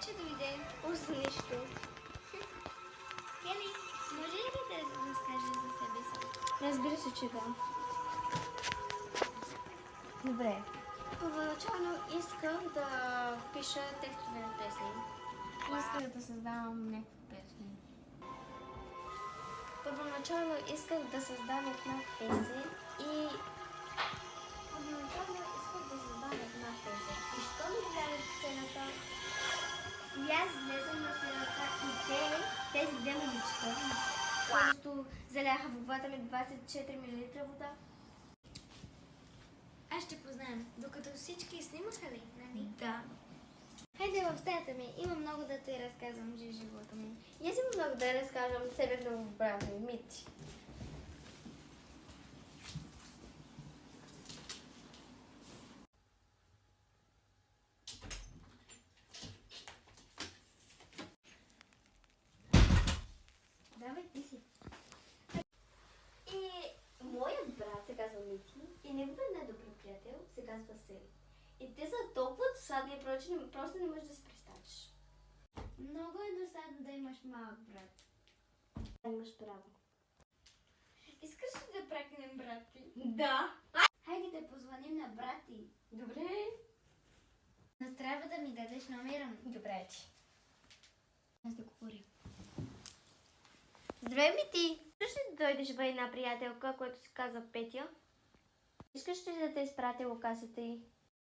вече дойде. Още нищо. Кели, може ли да разкажеш за себе си? Разбира се, че да. Добре. Първоначално исках да пиша текстове на песни. Исках да създавам някакви песни. Първоначално исках да създам една песен и... И що ми излезе сцената? И аз излезам на сцената и тези две момичета, просто заляха в главата ми 24 мл вода. Аз ще познаем, докато всички снимаха ли, нали? Да. Хайде в стаята ми, има много да ти разказвам за живота ми. И аз имам много да разказвам северно в брат ми, Мити. Давай, ти си. И моят брат се казва Мити и неговият най-добър приятел се казва Сели. И те са толкова досадни, просто не можеш да се представиш. Много е досадно да имаш малък брат. Имаш право. Искаш ли да прекнем брат ти? Да. Хайде да позвоним на брат ти. Добре. Но трябва да ми дадеш номера му. Добре ти. Аз да говорим. Здравей, Мити! Искаш ли да дойдеш в една приятелка, която се казва Петя? Искаш ли да те изпратя локацията й?